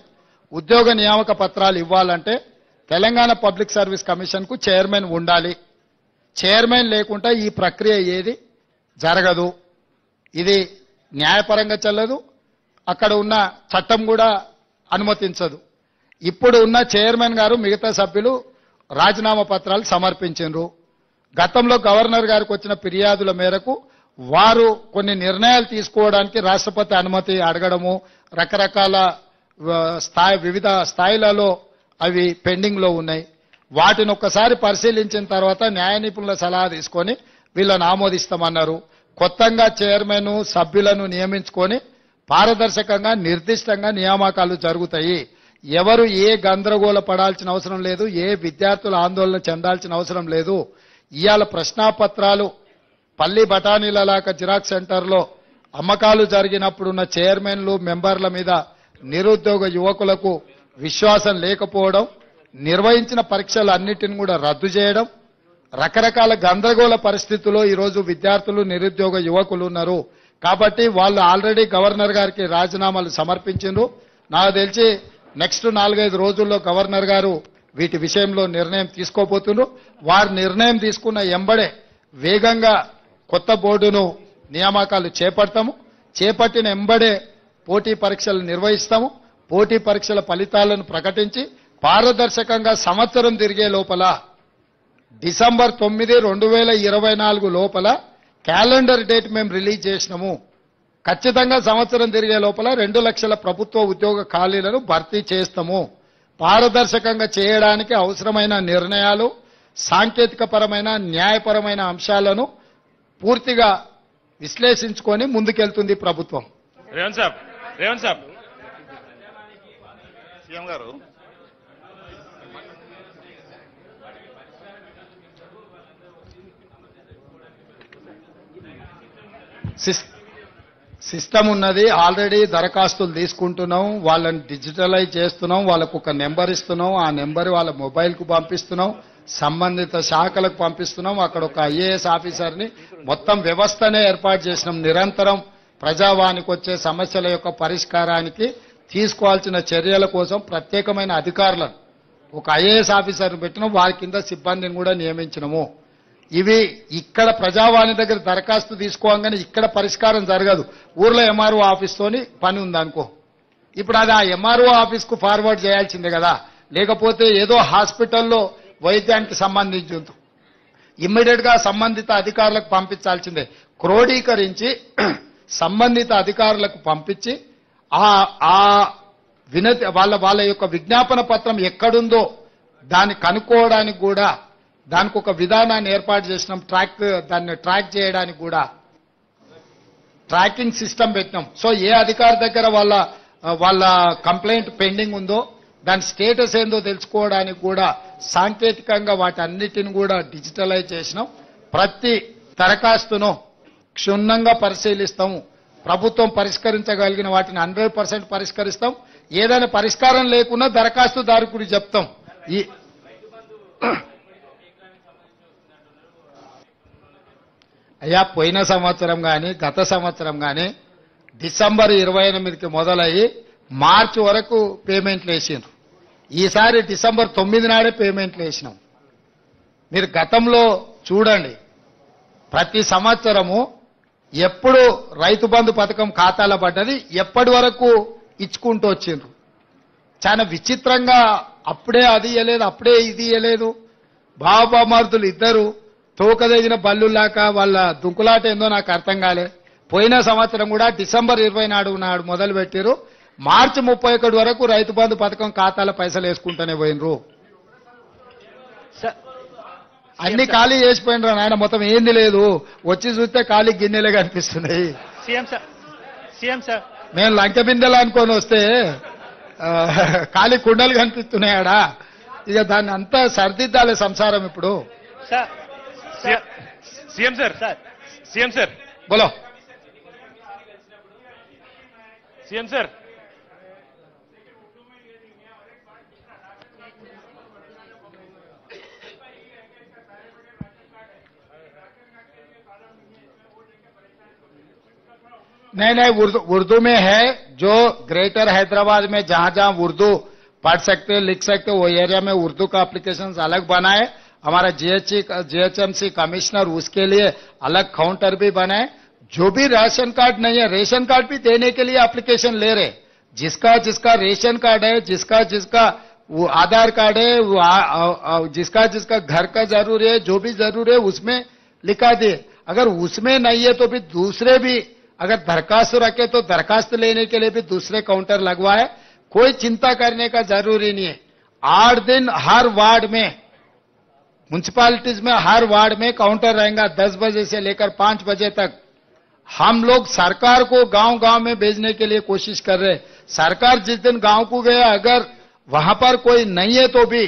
ఉద్యోగ నియామక పత్రాలు ఇవ్వాలంటే తెలంగాణ పబ్లిక్ సర్వీస్ కమిషన్కు చైర్మన్ ఉండాలి. చైర్మన్ లేకుండా ఈ ప్రక్రియ ఏది జరగదు. ఇది న్యాయపరంగా చెల్లదు, అక్కడ ఉన్న చట్టం కూడా అనుమతించదు. ఇప్పుడు ఉన్న చైర్మన్ గారు మిగతా సభ్యులు రాజీనామా పత్రాలు సమర్పించారు. గతంలో గవర్నర్ గారికి వచ్చిన ఫిర్యాదుల మేరకు వారు కొన్ని నిర్ణయాలు తీసుకోవడానికి రాష్ట్రపతి అనుమతి అడగడము, రకరకాల వివిధ స్థాయిలలో అవి పెండింగ్ లో ఉన్నాయి. వాటిని ఒక్కసారి పరిశీలించిన తర్వాత న్యాయ నిపుణుల సలహా తీసుకొని వీళ్ళని ఆమోదిస్తామన్నారు. కొత్తగా చైర్మన్ సభ్యులను నియమించుకొని పారదర్శకంగా నిర్దిష్టంగా నియామకాలు జరుగుతాయి. ఎవరు ఏ గందరగోళ పడాల్సిన అవసరం లేదు, ఏ విద్యార్థులు ఆందోళన చెందాల్సిన అవసరం లేదు. ఇవాళ ప్రశ్నాపత్రాలు పల్లి బఠానీలలాక జిరాక్స్ సెంటర్లో అమ్మకాలు జరిగినప్పుడున్న చైర్మన్లు మెంబర్ల మీద నిరుద్యోగ యువకులకు విశ్వాసం లేకపోవడం, నిర్వహించిన పరీక్షలు అన్నిటిని కూడా రద్దు చేయడం, రకరకాల గందరగోళ పరిస్థితుల్లో ఈరోజు విద్యార్థులు నిరుద్యోగ యువకులు ఉన్నారు. కాబట్టి వాళ్ళు ఆల్రెడీ గవర్నర్ గారికి రాజీనామాలు సమర్పించారు. నాకు తెలిసి నెక్స్ట్ 4-5 రోజుల్లో గవర్నర్ గారు వీటి విషయంలో నిర్ణయం తీసుకోబోతున్నారు. వారు నిర్ణయం తీసుకున్న ఎంబడే వేగంగా కొత్త బోర్డును నియామకాలు చేపడతాము. చేపట్టిన ఎంబడే పోటీ పరీక్షలు నిర్వహిస్తాము. పోటీ పరీక్షల ఫలితాలను ప్రకటించి పారదర్శకంగా సంవత్సరం తిరిగే లోపల డిసెంబర్ 9, 2024 లోపల క్యాలెండర్ డేట్ మేము రిలీజ్ చేసినాము. ఖచ్చితంగా సంవత్సరం తిరిగే లోపల 2 లక్షల ప్రభుత్వ ఉద్యోగ ఖాళీలను భర్తీ చేస్తాము. పారదర్శకంగా చేయడానికి అవసరమైన నిర్ణయాలు, సాంకేతికపరమైన న్యాయపరమైన అంశాలను పూర్తిగా విశ్లేషించుకొని ముందుకెళ్తుంది ప్రభుత్వం. రేవంత్ సాబ్ సీఎం గారు సిస్టమ్ ఉన్నది. ఆల్రెడీ దరఖాస్తులు తీసుకుంటున్నాం, వాళ్ళని డిజిటలైజ్ చేస్తున్నాం, వాళ్ళకు ఒక నెంబర్ ఇస్తున్నాం, ఆ నెంబర్ వాళ్ళ మొబైల్కు పంపిస్తున్నాం, సంబంధిత శాఖలకు పంపిస్తున్నాం. అక్కడ ఒక ఐఏఎస్ ఆఫీసర్ని మొత్తం వ్యవస్థనే ఏర్పాటు చేసినాం. నిరంతరం ప్రజావానికి వచ్చే సమస్యల యొక్క పరిష్కారానికి తీసుకోవాల్సిన చర్యల కోసం ప్రత్యేకమైన అధికారులను ఒక ఐఏఎస్ ఆఫీసర్ని పెట్టినాం. వారి కింద సిబ్బందిని కూడా నియమించినము. ఇవి ఇక్కడ ప్రజావాణి దగ్గర దరఖాస్తు తీసుకోగానే ఇక్కడ పరిష్కారం జరగదు. ఊర్లో ఎంఆర్ఓ ఆఫీస్తోని పని ఉందనుకో, ఇప్పుడు అది ఆ ఎంఆర్ఓ ఆఫీస్కు ఫార్వర్డ్ చేయాల్సిందే కదా. లేకపోతే ఏదో హాస్పిటల్లో వైద్యానికి సంబంధించి ఇమ్మీడియట్ గా సంబంధిత అధికారులకు పంపించాల్సిందే. క్రోడీకరించి సంబంధిత అధికారులకు పంపించి ఆ వినతి వాళ్ళ యొక్క విజ్ఞాపన పత్రం ఎక్కడుందో దాన్ని కనుక్కోవడానికి కూడా దానికి ఒక విధానాన్ని ఏర్పాటు చేసినాం. దాన్ని ట్రాక్ చేయడానికి కూడా ట్రాకింగ్ సిస్టమ్ పెట్టినాం. సో ఏ అధికారి దగ్గర వాళ్ళ కంప్లైంట్ పెండింగ్ ఉందో దాని స్టేటస్ ఏందో తెలుసుకోవడానికి కూడా సాంకేతికంగా వాటన్నిటిని కూడా డిజిటలైజ్ చేసినాం. ప్రతి దరఖాస్తును క్షుణ్ణంగా పరిశీలిస్తాము. ప్రభుత్వం పరిష్కరించగలిగిన వాటిని 100% పరిష్కరిస్తాం. ఏదైనా పరిష్కారం లేకున్నా దరఖాస్తుదారుడికి చెప్తాం. అయ్యా, పోయిన సంవత్సరం కానీ గత సంవత్సరం కానీ డిసెంబర్ 28కి మొదలయ్యి మార్చి వరకు పేమెంట్లు వేసిండ్రు. ఈసారి డిసెంబర్ 9 నాడే పేమెంట్లు వేసినాం. మీరు గతంలో చూడండి, ప్రతి సంవత్సరము ఎప్పుడు రైతు బంధు పథకం ఖాతాలో పడ్డది, ఎప్పటి వరకు ఇచ్చుకుంటూ వచ్చిండ్రు. చాలా విచిత్రంగా అప్పుడే అది ఇయ్యలేదు, అప్పుడే ఇది ఇయ్యలేదు. బాబామర్దులు ఇద్దరు తోకదగిన బల్లులాక వాళ్ళ దుంకులాట ఏందో నాకు అర్థం కాలే. పోయిన సంవత్సరం కూడా డిసెంబర్ 20 నాడు మొదలు పెట్టారు. మార్చి 31 వరకు రైతు బంధు పథకం ఖాతాల పైసలు వేసుకుంటూనే పోయినరు. అన్ని ఖాళీ చేసిపోయినరు నాయన, మొత్తం ఏంది లేదు. వచ్చి చూస్తే ఖాళీ గిన్నెలే కనిపిస్తున్నాయి. మేము లంక బిందెలు అనుకొని వస్తే ఖాళీ కుండలు కనిపిస్తున్నాయాడా. ఇక దాన్ని అంతా సరిదిద్దాలి సంసారం ఇప్పుడు. సీఎం సార్ బోలో. సీఎం సార్ नहीं नहीं, उर्दू उर्दू में है। जो ग्रेटर हैदराबाद में जहां जहां उर्दू पढ़ सकते लिख सकते वो एरिया में उर्दू का एप्लीकेशन अलग बनाए। हमारा जीएचएमसी कमिश्नर उसके लिए अलग काउंटर भी बनाए। जो भी राशन कार्ड नहीं है, रेशन कार्ड भी देने के लिए एप्लीकेशन ले रहे। जिसका जिसका रेशन कार्ड है, जिसका जिसका वो आधार कार्ड है, वो जिसका जिसका घर का जरूरी है, जो भी जरूरी है उसमें लिखा दे। अगर उसमें नहीं है तो भी दूसरे भी अगर दरखास्त रखे तो दरखास्त लेने के लिए भी दूसरे काउंटर लगवाए। कोई चिंता करने का जरूरी नहीं है। 8 दिन हर वार्ड में, म्युनिसिपैलिटीज में हर वार्ड में काउंटर रहेगा 10 बजे से लेकर 5 बजे तक। हम लोग सरकार को गांव गांव में भेजने के लिए कोशिश कर रहे हैं। सरकार जिस दिन गांव को गया, अगर वहां पर कोई नहीं है तो भी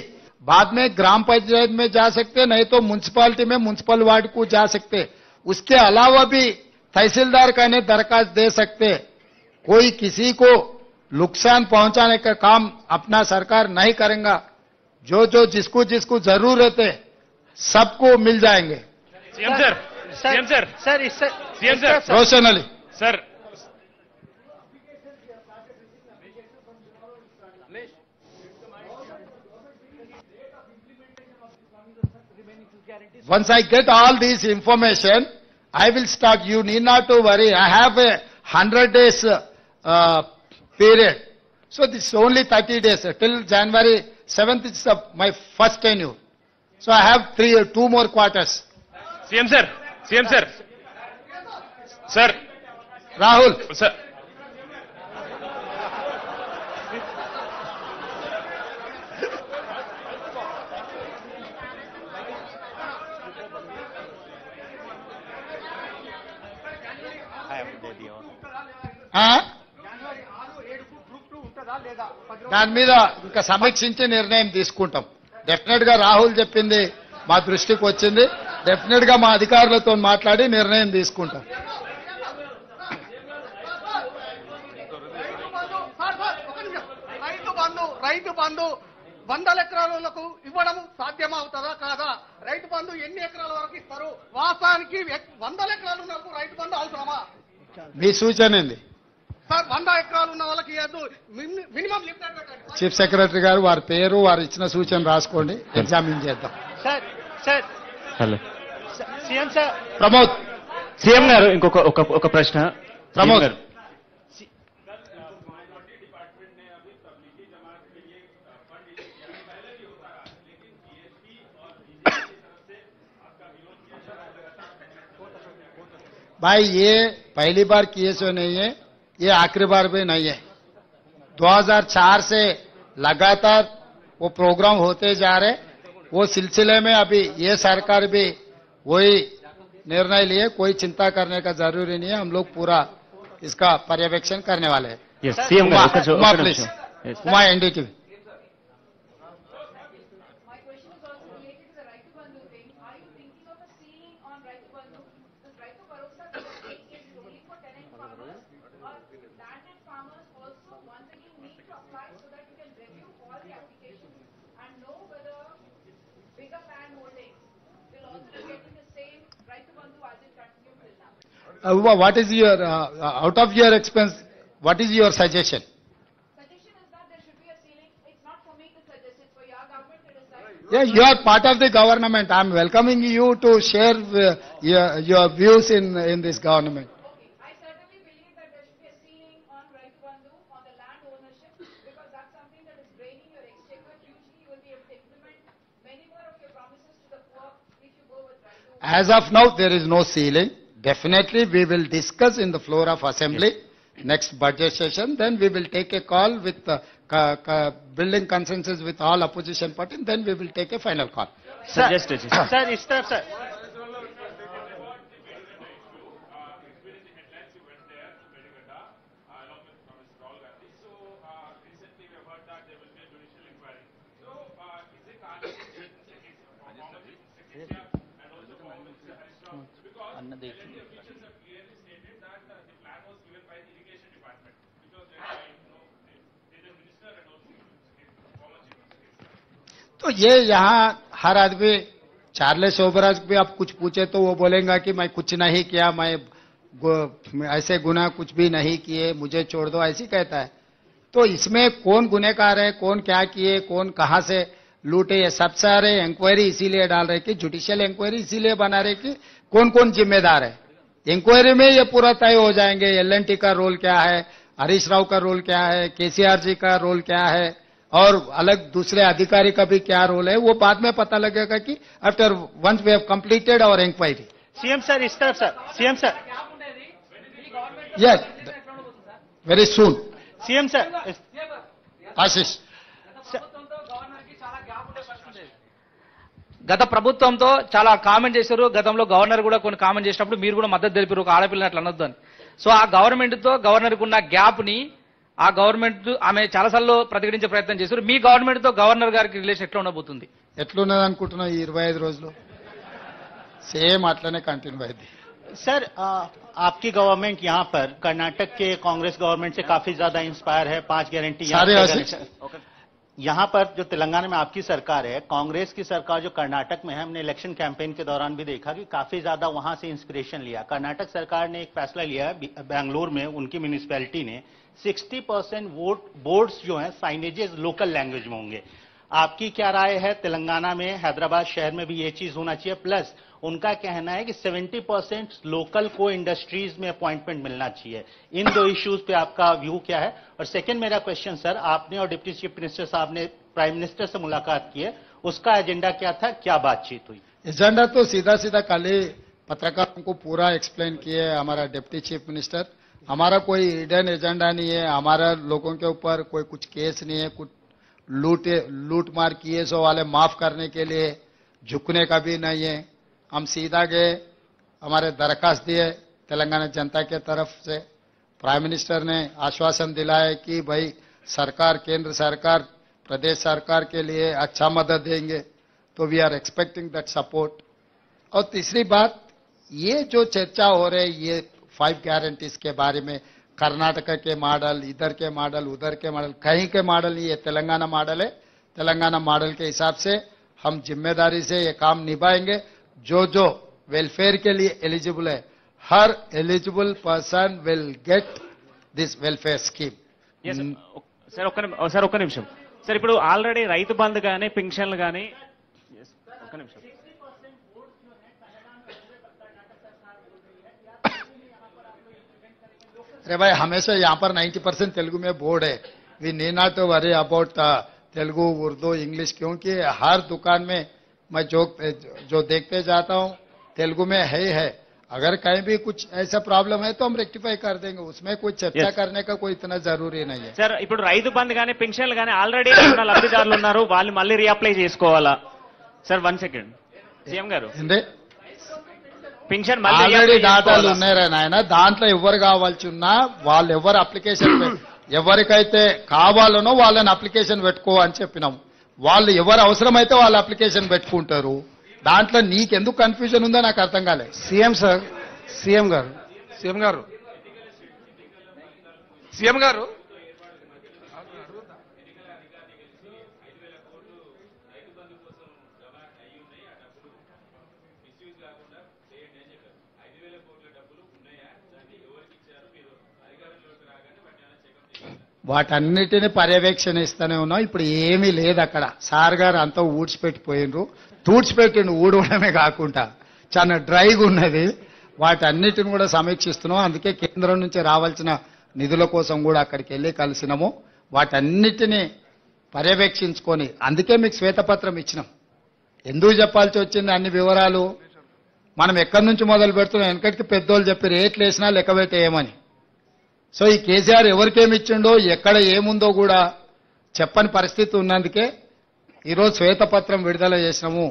बाद में ग्राम पंचायत में जा सकते, नहीं तो म्युनिसिपैलिटी में म्युनिसिपल वार्ड को जा सकते। उसके अलावा भी तहसीलदार का ने दरखास्त दे सकते। कोई किसी को नुकसान पहुंचाने का काम अपना सरकार नहीं करेगा। जो जो जिसको जिसको जरूरत है सबको मिल जाएंगे। CM sir, CM sir, sir इससे CM sir, Roshan Ali, sir, once I get all this information, I will start. You need not to worry. I have a 100 days period. So this is only 30 days. Till January 7th is my first tenure. So I have 2 more quarters. CM sir, CM sir, sir, Rahul, sir, దాని మీద ఇంకా సమీక్షించి నిర్ణయం తీసుకుంటాం. Definite గా రాహుల్ చెప్పింది మా దృష్టికి వచ్చింది. డెఫినెట్ గా మా అధికారులతో మాట్లాడి నిర్ణయం తీసుకుంటాం. రైతు బంధు 100 ఎకరాలకు ఇవ్వడం సాధ్యమవుతుందా కాదా? రైతు బంధు ఎన్ని ఎకరాల వరకు ఇస్తారు? వాస్తవానికి 100 ఎకరాలు ఉన్నప్పుడు రైతు బంధు అవసరమా? మీ సూచన ఏంది? సార్ 100 ఎకరాలు ఉన్న వాళ్ళకి మినిమం లిమిటెడ్ పెట్టండి. చీఫ్ సెక్రటరీ గారు వారి పేరు వారు ఇచ్చిన సూచన రాసుకోండి, ఎగ్జామిన్ చేద్దాం. Sir sir hello CM sir Pramod, CM గారు ఇంకొక ఒక ప్రశ్న. ప్రమోద్ సీఎం గారు, भाई ये पहली बार किए सो नहीं है, ये आखिरी बार भी नहीं है। 2004 से लगातार वो प्रोग्राम होते जा रहे। वो सिलसिले में अभी ये सरकार भी वही निर्णय लिए। कोई चिंता करने का जरूरी नहीं है। हम लोग पूरा इसका पर्यवेक्षण करने वाले हैं. yes, సీఎం గారు ఒక उमा నిమిషం. Please, Yes. Uma NDTV. My question is also related to the Raitu Bandhu thing. Are you thinking of a ceiling on Raitu Bandhu? This Raitu Bharosa scheme is only for tenant farmers, or landed farmers also once again need to apply so that you can review all the applications and know whether bigger land holdings will also be getting the same Raitu Bandhu as it continues till now. Uma, what is your out of your expense? What is your suggestion? Suggestion is that there should be a ceiling. It's not for me to suggest, it's for your government to decide. Yeah, you are part of the government. I am welcoming you to share your views in this government. Okay, I certainly believe that there should be a ceiling on Raitu Bandhu, on the land ownership, because that's something that is draining your exchequer hugely. You will be able to implement many more of your promises to the poor if you go with Raitu. As of now, there is no ceiling. Definitely, we will discuss in the floor of assembly next budget session. Then we will take a call with building consensus with all opposition parties. Then we will take a final call. Suggest sir ఇస్తారు sir. तो ये यहाँ हर आदमी, Charles Sobhraj भी आप कुछ पूछे तो वो बोलेगा कि मैं कुछ नहीं किया, मैं ऐसे गुनाह कुछ भी नहीं किए, मुझे छोड़ दो, ऐसी कहता है। तो इसमें कौन गुनहगार है, कौन क्या किए, कौन कहां से लूटे, ये सब सारे इंक्वायरी इसीलिए डाल रहे कि जुडिशियल इंक्वायरी इसीलिए बना रहे कि कौन कौन जिम्मेदार है। इंक्वायरी में ये पूरा तय हो जाएंगे, एल&टी का रोल क्या है, हरीश राव का रोल क्या है, केसीआर जी का रोल क्या है, और अलग दूसरे अधिकारी का भी क्या रोल है, वो बाद में पता लगेगा कि after once we have completed our inquiry. CM sir इस तरफ सर, CM sir, yes, very soon. CM sir Ashish గత ప్రభుత్వంతో చాలా కామెంట్ చేశారు. గతంలో గవర్నర్ కూడా కొన్ని కామెంట్ చేసినప్పుడు మీరు కూడా మద్దతు తెలిపారు, ఒక ఆడపిల్లని అట్లా అనొద్దు అని. సో ఆ గవర్నమెంట్ తో గవర్నర్ కు ఉన్న గ్యాప్ ని ఆ గవర్నమెంట్ ఆమె చాలాసార్లు ప్రతిఘటించే ప్రయత్నం చేశారు. మీ గవర్నమెంట్ తో గవర్నర్ గారికి రిలేషన్ ఎట్లా ఉండబోతుంది? ఎట్లున్నది అనుకుంటున్నావు ఈ 25 రోజులు? సేమ్ అట్లనే కంటిన్యూ అయింది. सर आपकी गवर्नमेंट यहाँ पर कर्नाटक के कांग्रेस गवर्नमेंट से काफी ज्यादा इंस्पायर है। 5 गारंटी सारे आशीष। यहाँ पर जो तेलंगाना में आपकी सरकार है, कांग्रेस की सरकार जो कर्नाटक में है, हमने इलेक्शन कैंपेन के दौरान भी देखा कि काफी ज्यादा वहां से इंस्पिरेशन लिया। कर्नाटक सरकार ने एक फैसला लिया है, बेंगलुरु में उनकी म्यूनिसिपैलिटी ने 60% वोट बोर्ड्स जो हैं साइनेजेस लोकल लैंग्वेज में होंगे। आपकी क्या राय है? तेलंगाना में हैदराबाद शहर में भी ये चीज होना चाहिए। प्लस उनका कहना है कि 70% लोकल को इंडस्ट्रीज में अपॉइंटमेंट मिलना चाहिए। इन दो इश्यूज पे आपका व्यू क्या है? और सेकंड मेरा क्वेश्चन सर, आपने और डिप्टी चीफ मिनिस्टर साहब ने प्राइम मिनिस्टर से मुलाकात की है, उसका एजेंडा क्या था, क्या बातचीत हुई? एजेंडा तो सीधा सीधा कल ही पत्रकारों को पूरा एक्सप्लेन किए हमारा डिप्टी चीफ मिनिस्टर। हमारा कोई हिडन एजेंडा नहीं है, हमारा लोगों के ऊपर कोई कुछ केस नहीं है, कुछ लूट मार किए सो वाले माफ करने के लिए झुकने का भी नहीं है। हम सीधा गए, हमारे दरखास्त दिए तेलंगाना जनता के तरफ से। प्राइम मिनिस्टर ने आश्वासन दिलाया कि भाई सरकार, केंद्र सरकार, प्रदेश सरकार के लिए अच्छा मदद देंगे, तो we are expecting that support. और तीसरी बात, ये जो चर्चा हो रही ये 5 गारंटीज के बारे में, कर्नाटक के मॉडल, इधर के मॉडल, उधर के मॉडल, कहीं के मॉडल नहीं, ये तेलंगाना मॉडल है। तेलंगाना मॉडल के हिसाब से हम जिम्मेदारी से ये काम निभाएंगे। जो जो वेलफेयर के लिए एलिजिबल है, हर eligible person will get this welfare scheme. Sir ఒక్క నిమిషం సార్, ఇప్పుడు ఆల్రెడీ రైతు బంధు కానీ పింఛన్లు కానీ ఒక్క నిమిషం अरे भाई हमेशा यहाँ पर 90% तेलुगु में बोर्ड है. We need not to worry about Telugu, Urdu, English, क्योंकि हर दुकान में मैं जो देखते जाता हूँ तेलुगु में है. अगर कहीं भी कुछ ऐसा प्रॉब्लम है तो हम रेक्टिफाई कर देंगे, उसमें कोई चर्चा करने का कोई इतना जरूरी नहीं है. సార్ ఇప్పుడు రైతు బంధు కానీ పెన్షన్లు కానీ ఆల్రెడీ లబ్ధిదారులు ఉన్నారు, వాళ్ళు మళ్ళీ రీఅప్లై చేసుకోవాలా? సార్ 1 సెకండ్ సీఎం గారు, ఏంటి పెన్షన్ ఆల్రెడీ డాటాలు ఉన్నారా నాయన, దాంట్లో ఎవరు కావాల్సి ఉన్నా వాళ్ళు ఎవరు అప్లికేషన్ ఎవరికైతే కావాలనో వాళ్ళని అప్లికేషన్ పెట్టుకో అని చెప్పినాం. వాళ్ళు ఎవరు అవసరమైతే వాళ్ళు అప్లికేషన్ పెట్టుకుంటారు. దాంట్లో నీకెందుకు కన్ఫ్యూజన్ ఉందో నాకు అర్థం కాలేదు. సీఎం గారు వాటన్నిటిని పర్యవేక్షణ ఇస్తూనే ఉన్నాం. ఇప్పుడు ఏమీ లేదు అక్కడ. సార్ గారు అంతా ఊడ్చిపెట్టిపోయినరు, తూడ్చిపెట్టిండు. ఊడవడమే కాకుండా చాలా డ్రైగా ఉన్నది. వాటన్నిటిని కూడా సమీక్షిస్తున్నాం. అందుకే కేంద్రం నుంచి రావాల్సిన నిధుల కోసం కూడా అక్కడికి వెళ్ళి కలిసినాము. వాటన్నిటిని పర్యవేక్షించుకొని అందుకే మీకు శ్వేతపత్రం ఇచ్చినాం. ఎందుకు చెప్పాల్సి వచ్చింది అన్ని వివరాలు? మనం ఎక్కడి నుంచి మొదలు పెడుతున్నాం? వెనకటికి పెద్దోళ్ళు చెప్పి రేట్లు వేసినా లెక్క పెట్టేయమని. సో ఈ కేసీఆర్ ఎవరికేమి ఇచ్చిండో ఎక్కడ ఏముందో కూడా చెప్పని పరిస్థితి ఉన్నందుకే ఈరోజు శ్వేతపత్రం విడుదల చేసినాము.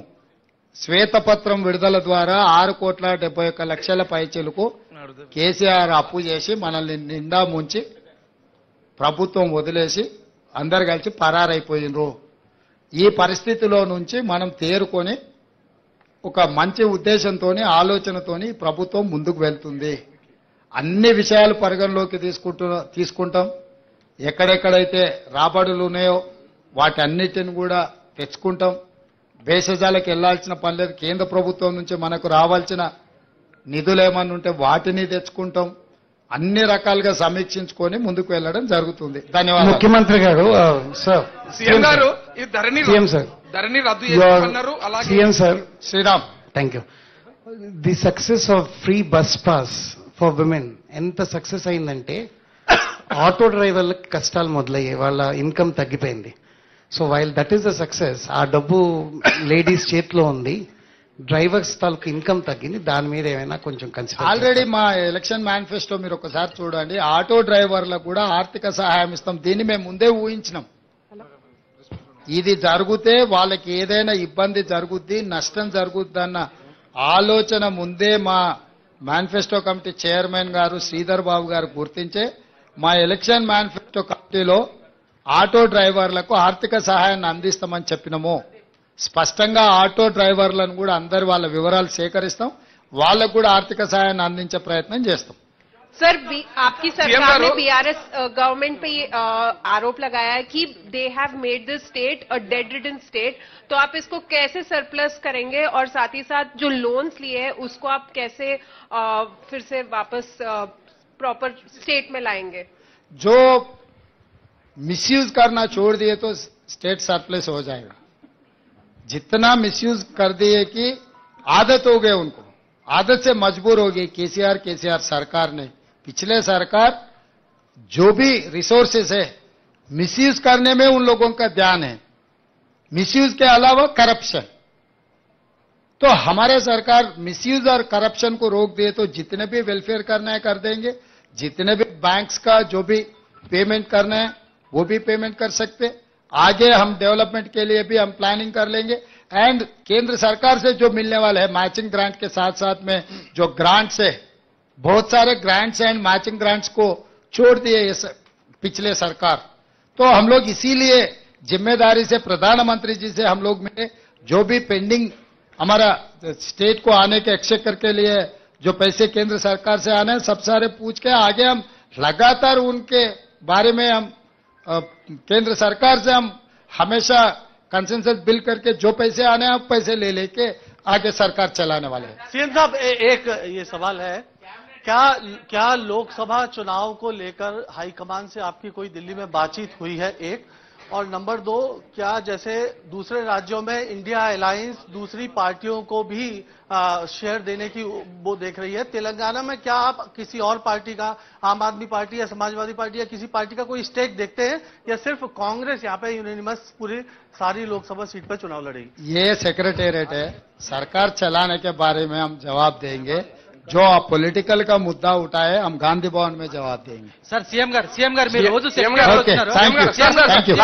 శ్వేతపత్రం విడుదల ద్వారా 6,71,00,000 పైచీలకు కేసీఆర్ అప్పు చేసి మనల్ని నిండా ముంచి ప్రభుత్వం వదిలేసి అందరు కలిసి పరారైపోయినరు. ఈ పరిస్థితిలో నుంచి మనం తేరుకొని ఒక మంచి ఉద్దేశంతో ఆలోచనతోని ప్రభుత్వం ముందుకు వెళ్తుంది. అన్ని విషయాలు పరిగణలోకి తీసుకుంటాం. ఎక్కడెక్కడైతే రాబడులు ఉన్నాయో వాటన్నిటిని కూడా తెచ్చుకుంటాం. భేషజాలకు వెళ్లాల్సిన పని లేదు. కేంద్ర ప్రభుత్వం నుంచి మనకు రావాల్సిన నిధులు ఏమన్నా ఉంటే వాటిని తెచ్చుకుంటాం. అన్ని రకాలుగా సమీక్షించుకొని ముందుకు వెళ్ళడం జరుగుతుంది. ధన్యవాదాలు. ముఖ్యమంత్రి గారు సార్ సీఎం గారు ఈ ధరణి సీఎం సార్ ధరణి రద్దు చేస్తున్నారు. అలాగే CM sir Sriram, thank you. The success of free bus pass for women ఎంత సక్సెస్ అయిందంటే ఆటో డ్రైవర్లకు కష్టాలు మొదలయ్యాయి, వాళ్ళ ఇన్కమ్ తగ్గిపోయింది. So while that is the success, ఆ డబ్బు లేడీస్ చేతిలో ఉంది, డ్రైవర్స్ తాలూకు ఇన్కమ్ తగ్గింది. దాని మీద ఏమైనా కొంచెం కన్సిడర్ ఆల్రెడీ మా ఎలక్షన్ మేనిఫెస్టో మీరు ఒకసారి చూడండి, ఆటో డ్రైవర్లకు కూడా ఆర్థిక సహాయం ఇస్తాం. దీన్ని మేము ముందే ఊహించినాం. ఇది జరిగితే వాళ్ళకి ఏదైనా ఇబ్బంది జరుగుద్ది, నష్టం జరుగుద్దన్న ఆలోచన ముందే మా మేనిఫెస్టో కమిటీ చైర్మన్ గారు శ్రీధర్ బాబు గారు గుర్తించే మా ఎలక్షన్ మేనిఫెస్టో కమిటీలో ఆటో డ్రైవర్లకు ఆర్థిక సహాయాన్ని అందిస్తామని చెప్పినాము. స్పష్టంగా ఆటో డ్రైవర్లను కూడా అందరి వాళ్ళ వివరాలు సేకరిస్తాం, వాళ్ళకు కూడా ఆర్థిక సహాయాన్ని అందించే ప్రయత్నం చేస్తాం. सर आपकी सरकार ने बीआरएस गवर्नमेंट पे आरोप लगाया है कि they have made this state a dead ridden state, तो आप इसको कैसे सरप्लस करेंगे और साथ ही साथ जो लोन्स लिए हैं उसको आप कैसे फिर से वापस प्रॉपर स्टेट में लाएंगे? जो मिसयूज करना छोड़ दिए तो स्टेट सरप्लस हो जाएगा. जितना मिसयूज कर दिए कि आदत हो गए, उनको आदत से मजबूर हो गई केसीआर सरकार ने. पिछले सरकार जो भी रिसोर्सेस है मिसयूज करने में उन लोगों का ध्यान है, मिसयूज के अलावा करप्शन. तो हमारे सरकार मिसयूज और करप्शन को रोक दिए तो जितने भी वेलफेयर करना है कर देंगे, जितने भी बैंक्स का जो भी पेमेंट करना है वो भी पेमेंट कर सकते. आगे हम डेवलपमेंट के लिए भी हम प्लानिंग कर लेंगे. एंड केंद्र सरकार से जो मिलने वाला है मैचिंग ग्रांट के साथ साथ में जो ग्रांट्स है, बहुत सारे ग्रांट्स एंड मैचिंग ग्रांट्स को छोड़ दिए ये पिछले सरकार. तो हम लोग इसीलिए जिम्मेदारी से प्रधानमंत्री जी से हम लोग मिले, जो भी पेंडिंग हमारा स्टेट को आने के एक्सचेकर के लिए जो पैसे केंद्र सरकार से आने हैं सब सारे पूछ के आगे हम लगातार उनके बारे में हम केंद्र सरकार से हम हमेशा कंसेंसस बिल करके जो पैसे आने हैं पैसे ले लेके आगे सरकार चलाने वाले हैं. सीएम साहब एक ये सवाल है, क्या लोकसभा चुनाव को लेकर हाईकमान से आपकी कोई दिल्ली में बातचीत हुई है? एक और नंबर 2, क्या जैसे दूसरे राज्यों में इंडिया अलायंस दूसरी पार्टियों को भी शेयर देने की वो देख रही है, तेलंगाना में क्या आप किसी और पार्टी का, आम आदमी पार्टी या समाजवादी पार्टी या किसी पार्टी का कोई स्टेक देखते हैं, या सिर्फ कांग्रेस यहाँ पे यूनानिमस पूरी सारी लोकसभा सीट पर चुनाव लड़ेगी? ये सेक्रेटेरिएट है, सरकार चलाने के बारे में हम जवाब देंगे. जो पॉलिटिकल का मुद्दा उठाए हम गांधी भवन में जवाब देंगे. సార్ సీఎం గారు మీరు రోజు Okay, thank you.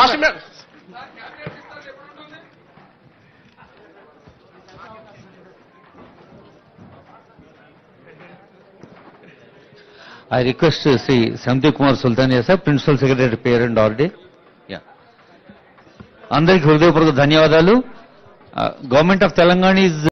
I request Sri Samdeep Kumar Sultania sir, Principal Secretary Peer and Audit. Yeah. అందరికి హృదయపూర్వక ధన్యవాదాలు. Government of Telangana is